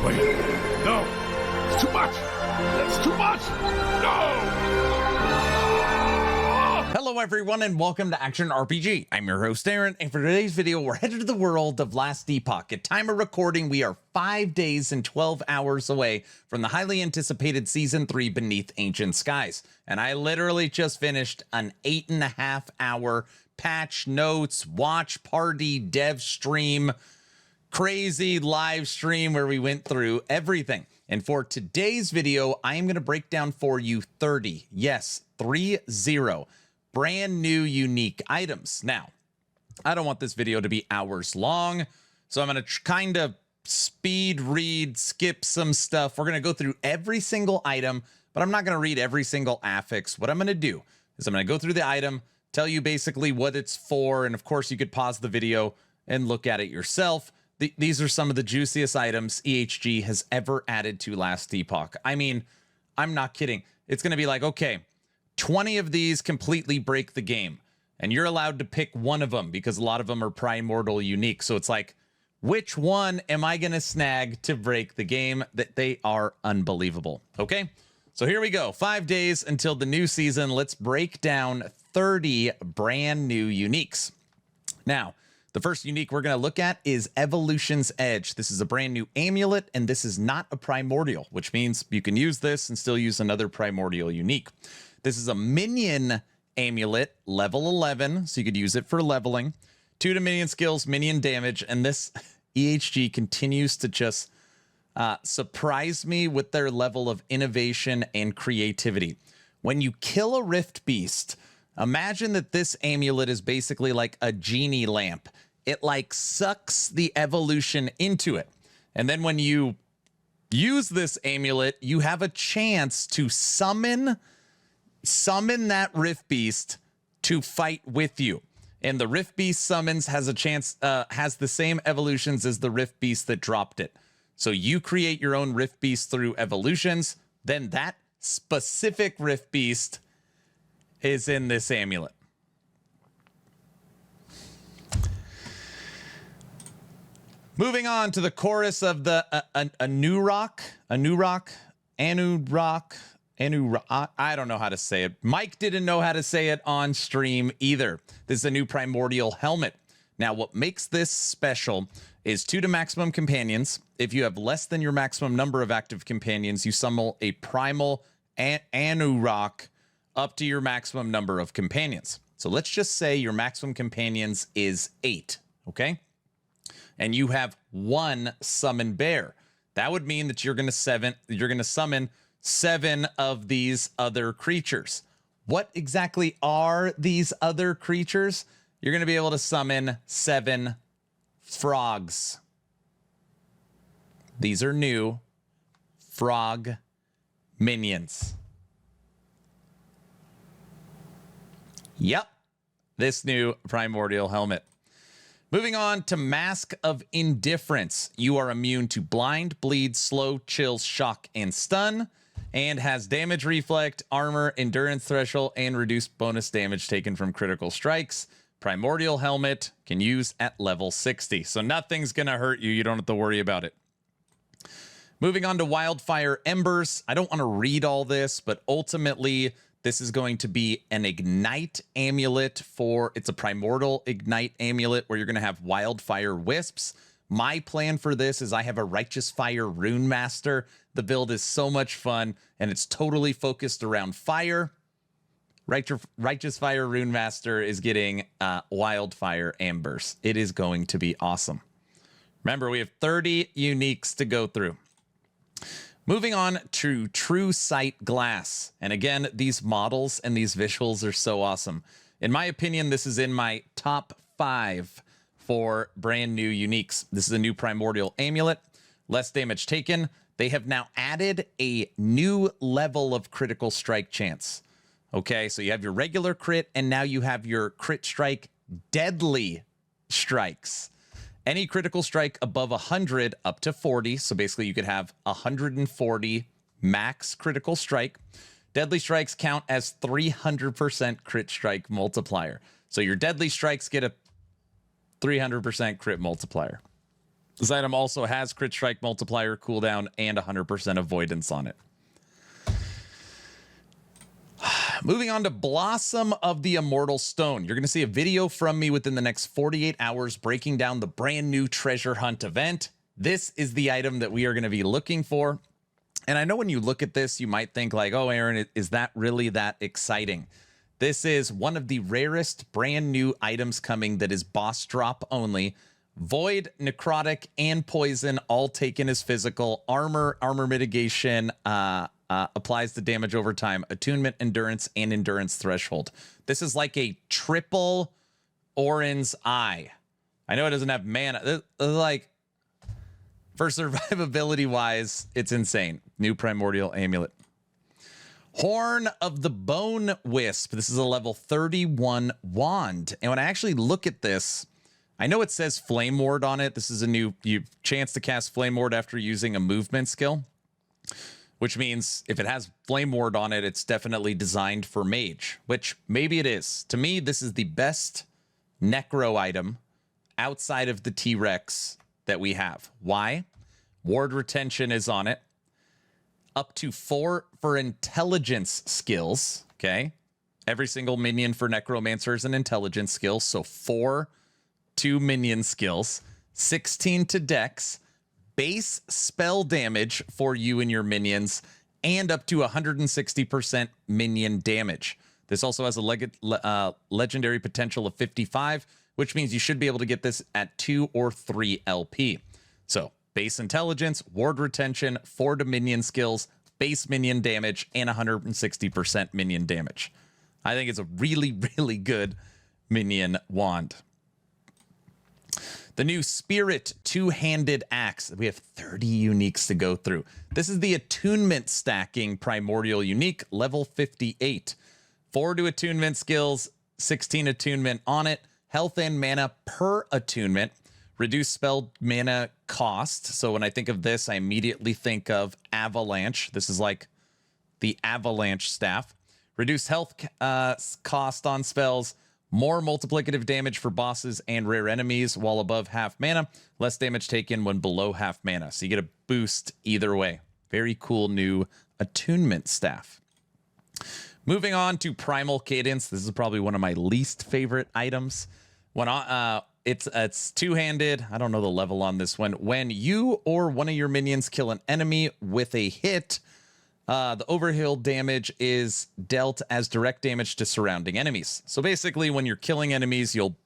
Wait, no, it's too much. That's too much. No. Hello everyone and welcome to Action RPG. I'm your host Aaron, and for today's video we're headed to the world of Last Epoch. At time of recording we are 5 days and 12 hours away from the highly anticipated Season 3 Beneath Ancient Skies. And I literally just finished an 8.5 hour patch notes, watch party, dev stream, crazy live stream where we went through everything. And for today's video I am going to break down for you 30, yes, 30 brand new unique items. Now, I don't want this video to be hours long, so I'm going to kind of speed read, skip some stuff. We're going to go through every single item, but I'm not going to read every single affix. What I'm going to do is I'm going to go through the item, tell you basically what it's for, and of course you could pause the video and look at it yourself. These are some of the juiciest items EHG has ever added to Last Epoch. I mean, I'm not kidding. It's going to be like, okay, 20 of these completely break the game, and you're allowed to pick one of them because a lot of them are Primordial unique. So it's like, which one am I going to snag to break the game? That they are unbelievable. Okay, so here we go. 5 days until the new season. Let's break down 30 brand new uniques. Now, the first unique we're going to look at is Evolution's Edge. This is a brand new amulet, and this is not a primordial, which means you can use this and still use another primordial unique. This is a minion amulet, level 11, so you could use it for leveling. 2 to minion skills, minion damage, and this EHG continues to just surprise me with their level of innovation and creativity. When you kill a Rift Beast, imagine that this amulet is basically like a genie lamp. It like sucks the evolution into it. And then when you use this amulet, you have a chance to summon that Rift Beast to fight with you. And the Rift Beast summons has a chance, has the same evolutions as the Rift Beast that dropped it. So you create your own Rift Beast through evolutions, then that specific Rift Beast is in this amulet. Moving on to the chorus of the Anurok, I don't know how to say it. Mike didn't know how to say it on stream either. This is a new Primordial Helmet. Now, what makes this special is 2 to maximum companions. If you have less than your maximum number of active companions, you summon a Primal Anurok up to your maximum number of companions. So let's just say your maximum companions is 8, okay? And you have 1 summon bear. That would mean that you're going to summon 7 of these other creatures. What exactly are these other creatures? You're going to be able to summon 7 frogs. These are new frog minions. Yep, this new Primordial Helmet. Moving on to Mask of Indifference. You are immune to blind, bleed, slow, chill, shock, and stun, and has damage reflect, armor, endurance threshold, and reduced bonus damage taken from critical strikes. Primordial Helmet can use at level 60, so nothing's gonna hurt you. You don't have to worry about it. Moving on to Wildfire Embers. I don't want to read all this, but ultimately this is going to be an Ignite amulet it's a Primordial Ignite amulet where you're going to have Wildfire Wisps. My plan for this is I have a Righteous Fire Rune Master. The build is so much fun, and it's totally focused around fire. Righteous Fire Rune Master is getting Wildfire Embers. It is going to be awesome. Remember, we have 30 uniques to go through. Moving on to True Sight Glass. And again, these models and these visuals are so awesome. In my opinion, this is in my top 5 for brand new uniques. This is a new Primordial Amulet. Less damage taken. They have now added a new level of critical strike chance. Okay, so you have your regular crit, and now you have your crit strike deadly strikes. Any critical strike above 100 up to 40. So basically you could have 140 max critical strike. Deadly strikes count as 300% crit strike multiplier. So your deadly strikes get a 300% crit multiplier. This item also has crit strike multiplier cooldown and 100% avoidance on it. Moving on to Blossom of the Immortal Stone. You're going to see a video from me within the next 48 hours breaking down the brand new treasure hunt event. This is the item that we are going to be looking for. And I know when you look at this, you might think like, oh, Aaron, is that really that exciting? This is one of the rarest brand new items coming that is boss drop only. Void, necrotic, and poison all taken as physical. Armor mitigation, applies the damage over time, attunement, endurance, and endurance threshold. This is like a triple Orin's Eye. I know it doesn't have mana. This is like, for survivability wise, it's insane. New Primordial Amulet. Horn of the Bone Wisp. This is a level 31 wand. And when I actually look at this, I know it says Flame Ward on it. This is a new chance to cast Flame Ward after using a movement skill, which means if it has Flame Ward on it, it's definitely designed for Mage, which maybe it is. To me, this is the best Necro item outside of the TRex that we have. Why? Ward retention is on it. Up to 4 for intelligence skills, okay? Every single minion for Necromancer is an intelligence skill, so 4 2 minion skills, 16 to dex, base spell damage for you and your minions, and up to 160% minion damage. This also has a legendary potential of 55, which means you should be able to get this at 2 or 3 LP. So base intelligence, ward retention, 4 to minion skills, base minion damage, and 160% minion damage. I think it's a really, really good minion wand. The new Spirit Two-Handed Axe. We have 30 uniques to go through. This is the attunement stacking primordial unique, level 58. 4 to attunement skills, 16 attunement on it. Health and mana per attunement. Reduce spell mana cost. So when I think of this, I immediately think of Avalanche. This is like the Avalanche staff. Reduce health cost on spells. More multiplicative damage for bosses and rare enemies while above half mana. Less damage taken when below half mana. So you get a boost either way. Very cool new attunement staff. Moving on to Primal Cadence. This is probably one of my least favorite items. When it's two-handed. I don't know the level on this one. When you or one of your minions kill an enemy with a hit, the overheal damage is dealt as direct damage to surrounding enemies. So basically, when you're killing enemies, you'll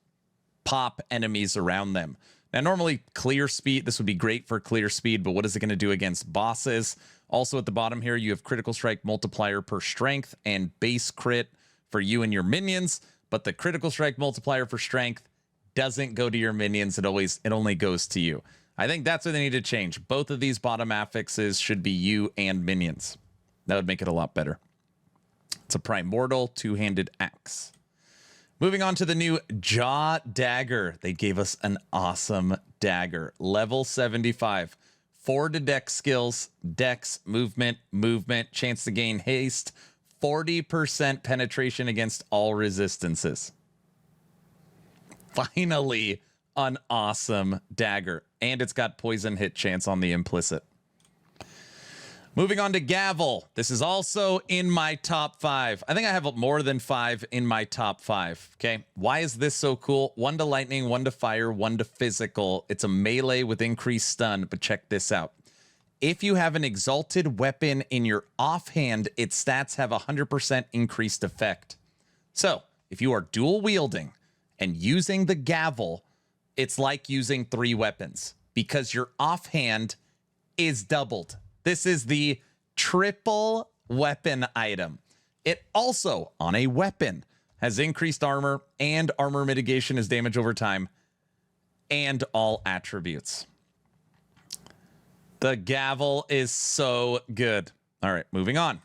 pop enemies around them. Now, normally clear speed, this would be great for clear speed, but what is it going to do against bosses? Also at the bottom here, you have critical strike multiplier per strength and base crit for you and your minions, but the critical strike multiplier for strength doesn't go to your minions. It only goes to you. I think that's what they need to change. Both of these bottom affixes should be you and minions. That would make it a lot better. It's a Primordial Two-Handed Axe. Moving on to the new Jaw Dagger. They gave us an awesome dagger. Level 75. 4 to dex skills, dex, movement, chance to gain haste, 40% penetration against all resistances. Finally, an awesome dagger. And it's got poison hit chance on the implicit. Moving on to Gavl. This is also in my top 5. I think I have more than 5 in my top 5. Okay. Why is this so cool? 1 to lightning, 1 to fire, 1 to physical. It's a melee with increased stun, but check this out. If you have an exalted weapon in your offhand, its stats have 100% increased effect. So if you are dual wielding and using the Gavl, it's like using 3 weapons because your offhand is doubled. This is the triple weapon item. It also, on a weapon, has increased armor and armor mitigation as damage over time and all attributes. The Gavl is so good. All right, moving on.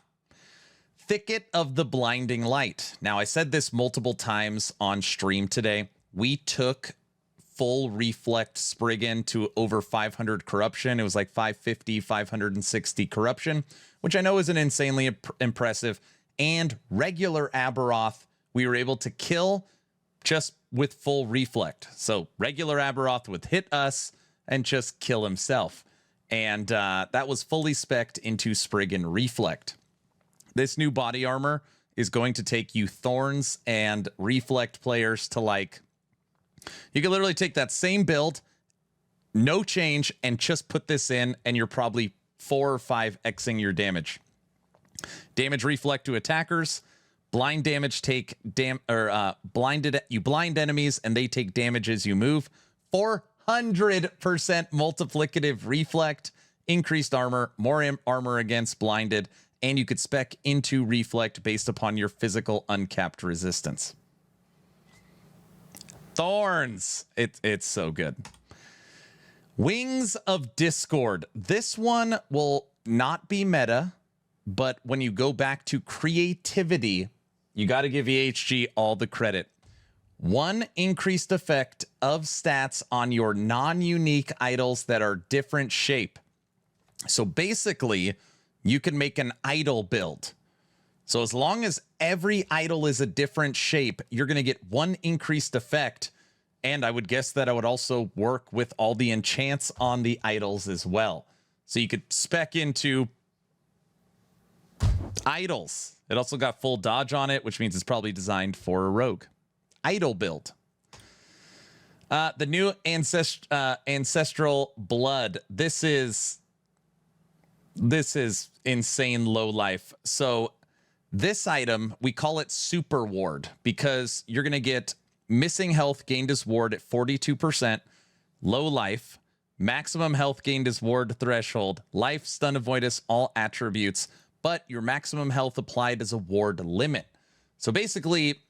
Thicket of the Blinding Light. Now, I said this multiple times on stream today. We took full reflect Spriggan to over 500 corruption. It was like 550, 560 corruption, which I know isn't insanely impressive. And regular Aberoth, we were able to kill just with full reflect. So regular Aberoth would hit us, and just kill himself. And that was fully spec'd into Spriggan Reflect. This new body armor is going to take you Thorns and Reflect players to like, you can literally take that same build, no change, and just put this in, and you're probably 4 or 5xing your damage. Damage reflect to attackers. Blind damage take you blind enemies and they take damage as you move. 400% multiplicative reflect, increased armor, more armor against blinded, and you could spec into reflect based upon your physical uncapped resistance. Thorns. It's so good. Wings of Discord. This one will not be meta, but when you go back to creativity, you got to give EHG all the credit. 1 increased effect of stats on your non-unique idols that are different shape. So basically, you can make an idol build. So as long as every idol is a different shape, you're going to get 1 increased effect. And I would guess that I would also work with all the enchants on the idols as well. So you could spec into idols. It also got full dodge on it, which means it's probably designed for a rogue. Idol build. The new Ancestral Blood. This is insane low life. So this item, we call it Super Ward because you're going to get missing health gained as ward at 42%, low life, maximum health gained as ward threshold, life, stun, avoidance, all attributes, but your maximum health applied as a ward limit. So basically,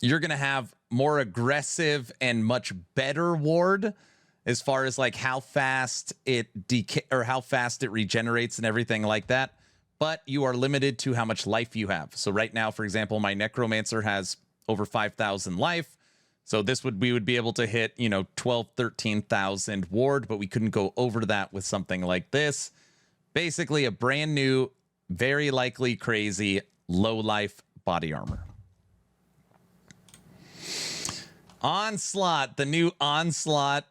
you're going to have more aggressive and much better ward as far as like how fast it how fast it regenerates and everything like that. But you are limited to how much life you have. So right now, for example, my Necromancer has over 5,000 life. So we would be able to hit, 12, 13,000 ward, but we couldn't go over that with something like this. Basically a brand new, very likely crazy low life body armor. Onslaught, the new Onslaught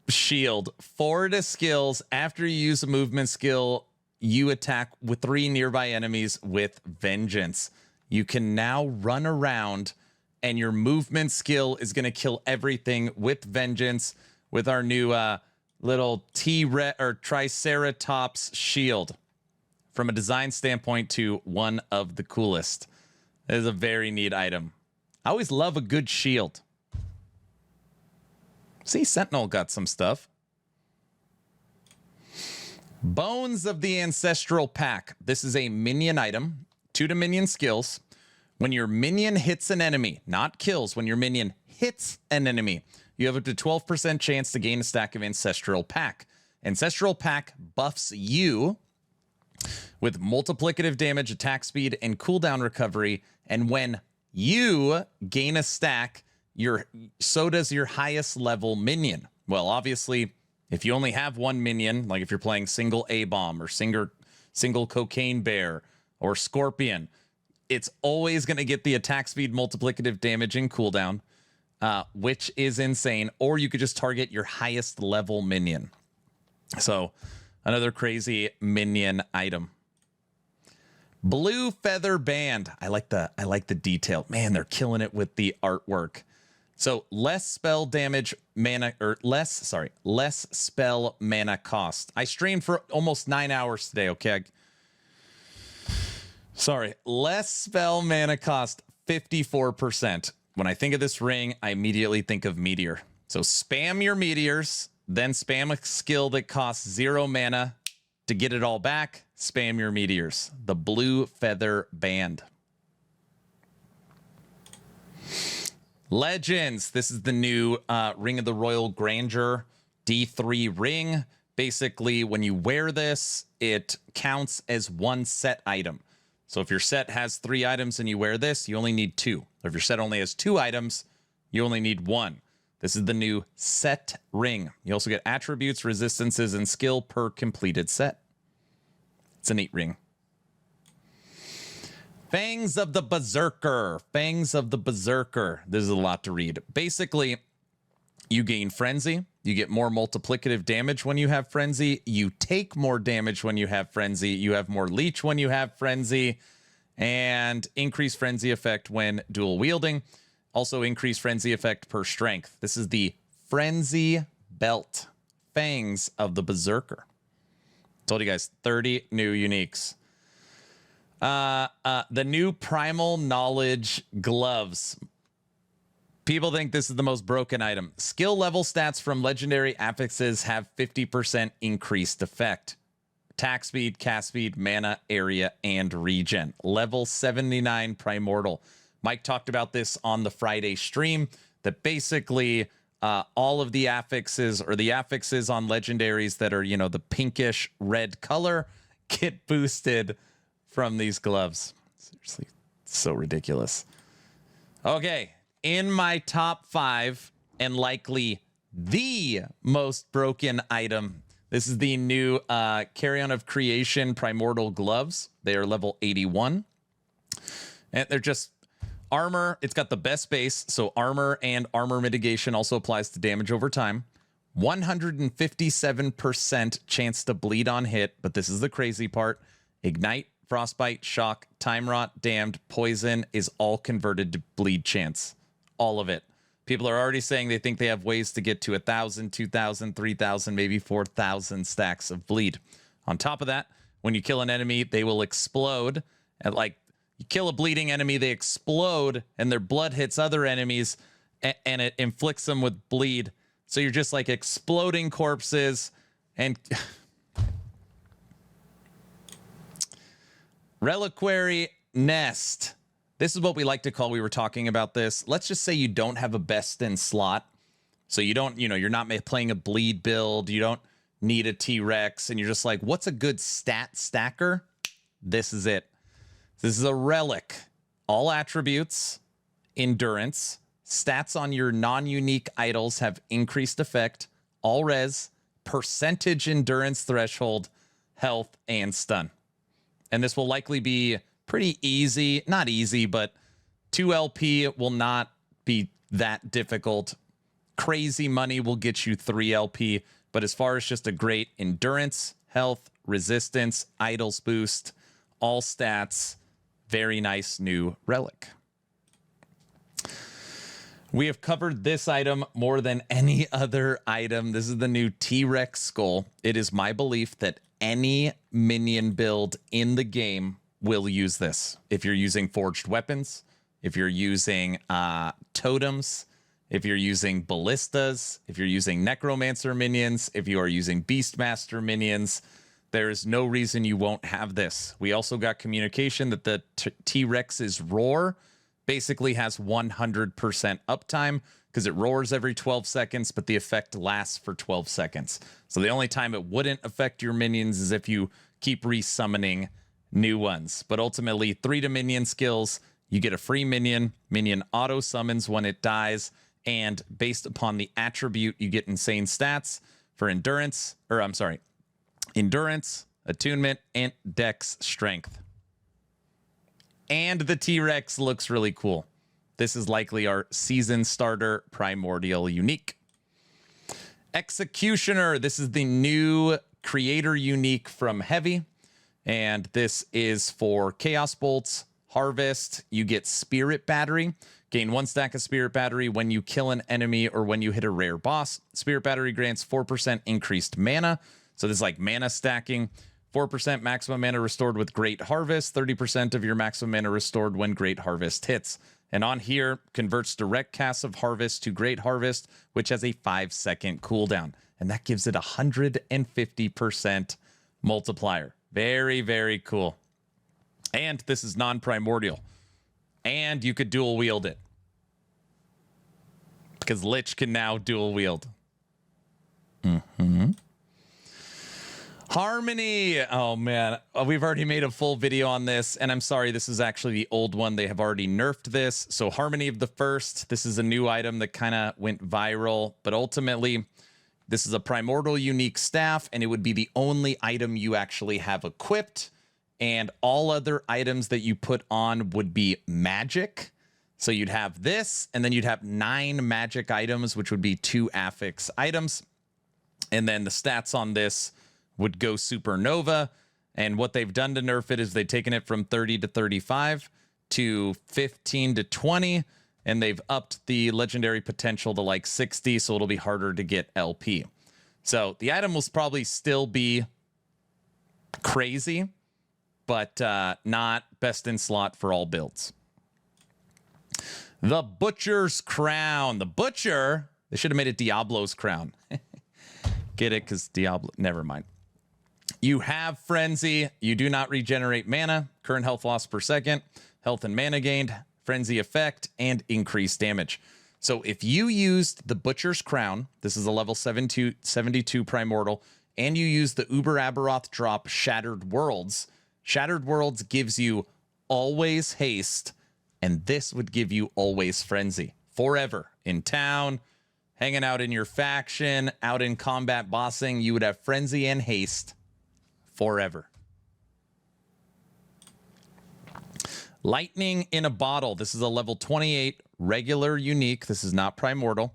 shield. 4 to skills. After you use a movement skill, you attack with 3 nearby enemies with vengeance. You can now run around and your movement skill is going to kill everything with vengeance with our new little T-Rex or Triceratops shield. From a design standpoint to one of the coolest. It is a very neat item. I always love a good shield. See, Sentinel got some stuff. Bones of the Ancestral Pack. This is a minion item. 2 to minion skills. When your minion hits an enemy, not kills, when your minion hits an enemy, you have up to 12% chance to gain a stack of Ancestral Pack. Ancestral Pack buffs you with multiplicative damage, attack speed, and cooldown recovery. And when you gain a stack, so does your highest level minion. Well, obviously, if you only have 1 minion, like if you're playing single A-bomb or single cocaine bear or scorpion, it's always going to get the attack speed, multiplicative damage, and cooldown, which is insane. Or you could just target your highest level minion. So another crazy minion item. Blue Feather Band. I like the detail. Man, they're killing it with the artwork. So less spell damage mana, or less spell mana cost. I streamed for almost 9 hours today, okay? Less spell mana cost, 54%. When I think of this ring, I immediately think of Meteor. So spam your Meteors, then spam a skill that costs 0 mana to get it all back. Spam your Meteors. The Blue Feather Band. Legends. This is the new Ring of the Royal Grandeur D3 ring. Basically, when you wear this, it counts as 1 set item. So if your set has 3 items and you wear this, you only need 2. Or if your set only has 2 items, you only need 1. This is the new set ring. You also get attributes, resistances, and skill per completed set. It's a neat ring. Fangs of the Berserker. Fangs of the Berserker. This is a lot to read. Basically, you gain Frenzy, You get more multiplicative damage when you have Frenzy. You take more damage when you have Frenzy. You have more Leech when you have Frenzy. And increased Frenzy effect when dual wielding. Also increased Frenzy effect per strength. This is the Frenzy Belt. Fangs of the Berserker. Told you guys, 30 new uniques. The new Primal Knowledge Gloves. People think this is the most broken item. Skill level stats from legendary affixes have 50% increased effect. Attack speed, cast speed, mana, area, and regen. Level 79 Primordial. Mike talked about this on the Friday stream, that basically all of the affixes, or the affixes on legendaries that are, you know, the pinkish red color, get boosted from these gloves. Seriously, it's so ridiculous. Okay, in my top 5, and likely the most broken item, this is the new Carrion of Creation Primordial Gloves. They are level 81. And they're just armor. It's got the best base, so armor and armor mitigation also applies to damage over time. 157% chance to bleed on hit, but this is the crazy part. Ignite, frostbite, shock, time rot, damned, poison is all converted to bleed chance. All of it. People are already saying they think they have ways to get to 1,000, 2,000, 3,000, maybe 4,000 stacks of bleed. On top of that, when you kill an enemy, they will explode. And like, you kill a bleeding enemy, they explode, and their blood hits other enemies, and it inflicts them with bleed. So you're just like exploding corpses. And Reliquary Nest. This is what we like to call, we were talking about this. Let's just say you don't have a best in slot. So you don't, you know, you're not playing a bleed build. You don't need a TRex. And you're just like, what's a good stat stacker? This is it. This is a relic. All attributes, endurance, stats on your non-unique idols have increased effect, all res, percentage endurance threshold, health, and stun. And this will likely be pretty easy. Not easy, but 2 LP will not be that difficult. Crazy money will get you 3 LP. But as far as just a great endurance, health, resistance, idols boost, all stats, very nice new relic. We have covered this item more than any other item. This is the new TRex Skull. It is my belief that any minion build in the game will use this. If you're using forged weapons, if you're using totems, if you're using ballistas, if you're using necromancer minions, if you are using beastmaster minions, there is no reason you won't have this. We also got communication that the T-Rex's roar basically has 100% uptime because it roars every 12 seconds, but the effect lasts for 12 seconds. So the only time it wouldn't affect your minions is if you keep resummoning new ones. But ultimately, 3 to minion skills, you get a free minion. Minion auto summons when it dies, and based upon the attribute, you get insane stats for endurance, attunement, and dex strength. And the T-Rex looks really cool. This is likely our season starter primordial unique. Executioner. This is the new creator unique from Heavy. And this is for Chaos Bolts, Harvest. You get Spirit Battery. Gain 1 stack of Spirit Battery when you kill an enemy or when you hit a rare boss. Spirit Battery grants 4% increased mana. So this is like mana stacking. 4% maximum mana restored with Great Harvest. 30% of your maximum mana restored when Great Harvest hits. And on here, converts direct cast of Harvest to Great Harvest, which has a 5-second cooldown. And that gives it 150% multiplier. Very, very cool. And this is non-primordial. And you could dual wield it. Because Lich can now dual wield. Harmony. Oh, man. We've already made a full video on this. And I'm sorry, this is actually the old one. They have already nerfed this. So Harmony of the First. This is a new item that kind of went viral. But ultimately, this is a primordial unique staff. And it would be the only item you actually have equipped. And all other items that you put on would be magic. So you'd have this. And then you'd have 9 magic items, which would be 2 affix items. And then the stats on this would go supernova. And what they've done to nerf it is they've taken it from 30 to 35 to 15 to 20. And they've upped the legendary potential to like 60. So it'll be harder to get LP. So the item will probably still be crazy, but not best in slot for all builds. The Butcher's Crown. The Butcher, they should have made it Diablo's Crown. Get it? Because Diablo, never mind. You have Frenzy. You do not regenerate mana. Current health loss per second. Health and mana gained. Frenzy effect and increased damage. So if you used the Butcher's Crown, this is a level 72 Primordial, and you use the Uber Aberoth drop Shattered Worlds, Shattered Worlds gives you always haste, and this would give you always Frenzy. Forever. In town, hanging out in your faction, out in combat bossing, you would have Frenzy and haste forever. Lightning in a Bottle. This is a level 28 regular unique. This is not Primordial.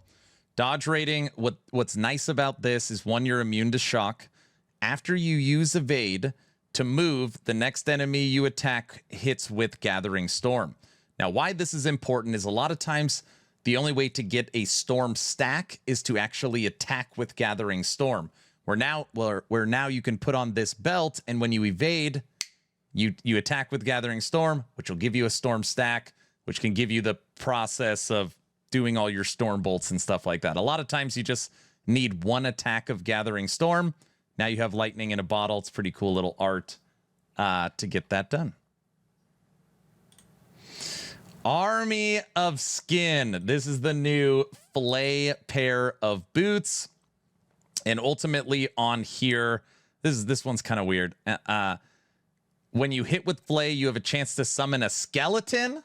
Dodge rating. What's nice about this is, one, you're immune to shock. After you use evade to move, the next enemy you attack hits with Gathering Storm. Now, why this is important is a lot of times the only way to get a storm stack is to actually attack with Gathering Storm. Where now you can put on this belt, and when you evade, you attack with Gathering Storm, which will give you a storm stack, which can give you the process of doing all your storm bolts and stuff like that. A lot of times you just need one attack of Gathering Storm. Now you have Lightning in a Bottle. It's pretty cool little art to get that done. Army of Skin. This is the new Flay pair of boots. And ultimately on here, this one's kind of weird. When you hit with Flay, you have a chance to summon a skeleton.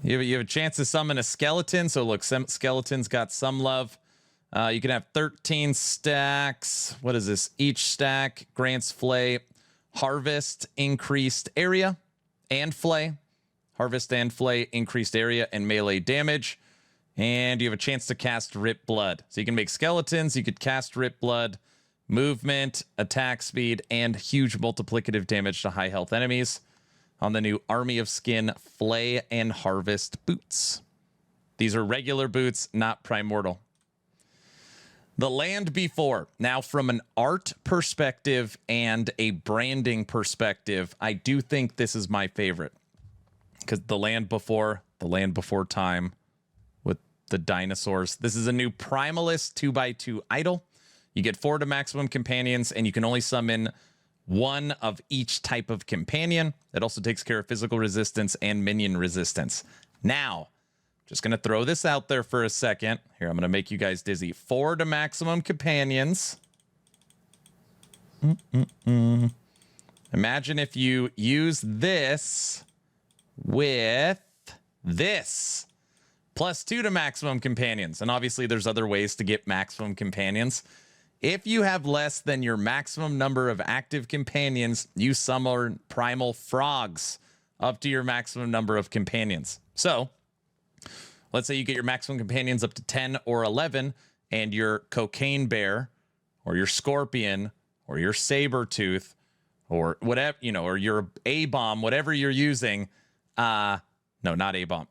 You have a chance to summon a skeleton. So look, skeletons got some love. You can have 13 stacks. What is this? Each stack grants Flay Harvest, increased area, and Flay. Harvest and Flay, increased area and melee damage. And you have a chance to cast Rip Blood. So you can make skeletons. You could cast Rip Blood, movement, attack speed, and huge multiplicative damage to high health enemies on the new Army of Skin Flay and Harvest boots. These are regular boots, not Primordial. The Land Before. Now, from an art perspective and a branding perspective, I do think this is my favorite. Because the Land Before time with the dinosaurs. This is a new Primalist 2x2 idol. You get 4 to maximum companions, and you can only summon 1 of each type of companion. It also takes care of physical resistance and minion resistance. Now, just going to throw this out there for a second. Here, I'm going to make you guys dizzy. 4 to maximum companions. Imagine if you use this with this. Plus 2 to maximum companions. And obviously, there's other ways to get maximum companions. If you have less than your maximum number of active companions, you summon Primal Frogs up to your maximum number of companions. So, let's say you get your maximum companions up to 10 or 11, and your Cocaine Bear, or your Scorpion, or your Sabertooth, or whatever, or your A-Bomb, whatever you're using. No, not A-Bomb.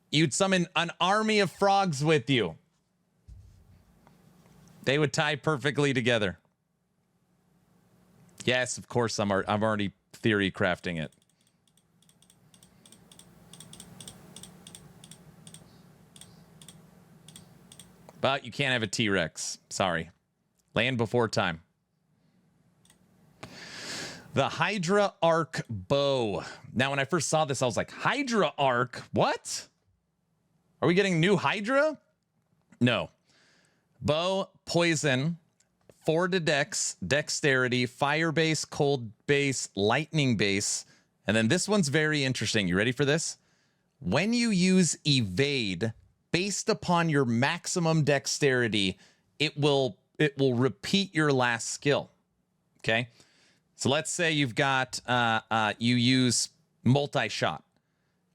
You'd summon an army of frogs with you. They would tie perfectly together. Yes, of course, I'm already theory crafting it. But you can't have a T-Rex. Sorry. Land Before time. The Hydra Arc Bow. Now, when I first saw this, I was like, Hydra Arc? What? Are we getting new Hydra? No. Bow, poison, 4 to dex, dexterity, fire base, cold base, lightning base. And then this one's very interesting. You ready for this? When you use evade, based upon your maximum dexterity, it will repeat your last skill. Okay? So let's say you've got, you use multi-shot.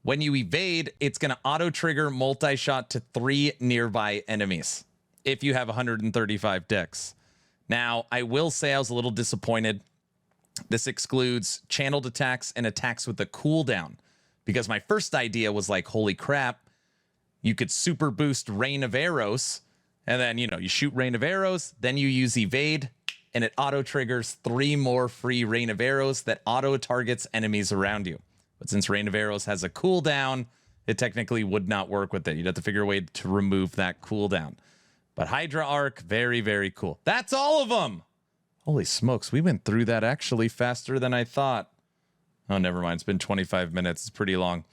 When you evade, it's going to auto-trigger multi-shot to 3 nearby enemies if you have 135 dex. Now, I will say I was a little disappointed. This excludes channeled attacks and attacks with a cooldown, because my first idea was like, holy crap, you could super boost Rain of Arrows, and then, you know, you shoot Rain of Arrows, then you use evade, and it auto-triggers 3 more free Rain of Arrows that auto-targets enemies around you. But since Rain of Arrows has a cooldown, it technically would not work with it. You'd have to figure a way to remove that cooldown. But Hydra Arc, very, very cool. That's all of them! Holy smokes, we went through that actually faster than I thought. Oh, never mind. It's been 25 minutes. It's pretty long.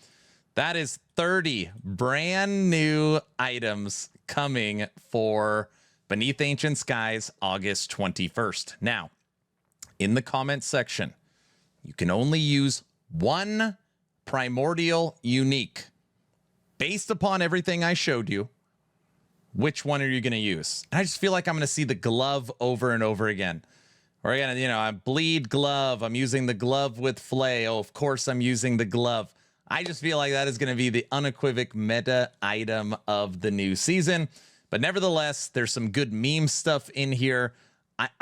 That is 30 brand new items coming for Beneath Ancient Skies, August 21st. Now, in the comments section, you can only use 1 Primordial Unique. Based upon everything I showed you, which one are you going to use? I just feel like I'm going to see the glove over and over again. Or again, you know, I bleed glove. I'm using the glove with flay. Oh, of course I'm using the glove. I just feel like that is going to be the unequivocal meta item of the new season. But nevertheless, there's some good meme stuff in here. I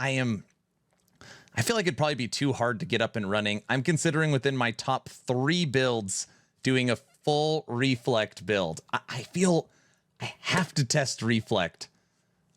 feel like it'd probably be too hard to get up and running. I'm considering within my top 3 builds doing a full Reflect build. I feel I have to test Reflect.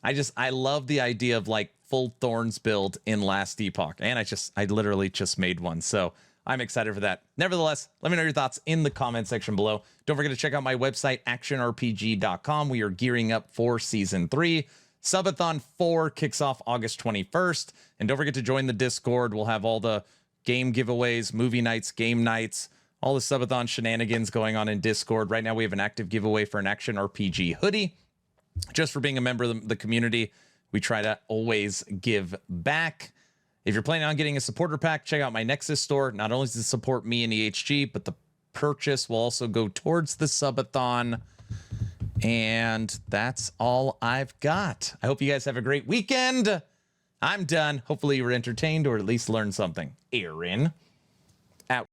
I love the idea of like full Thorns build in last Epoch. And I literally just made one. So I'm excited for that. Nevertheless, let me know your thoughts in the comment section below. Don't forget to check out my website, actionrpg.com. We are gearing up for Season 3. Subathon 4 kicks off August 21st. And don't forget to join the Discord. We'll have all the game giveaways, movie nights, game nights, all the Subathon shenanigans going on in Discord. Right now, we have an active giveaway for an Action RPG hoodie. Just for being a member of the community, we try to always give back. If you're planning on getting a supporter pack, check out my Nexus store. Not only does it support me and EHG, but the purchase will also go towards the subathon. And that's all I've got. I hope you guys have a great weekend. I'm done. Hopefully you were entertained or at least learned something. Aaron, out.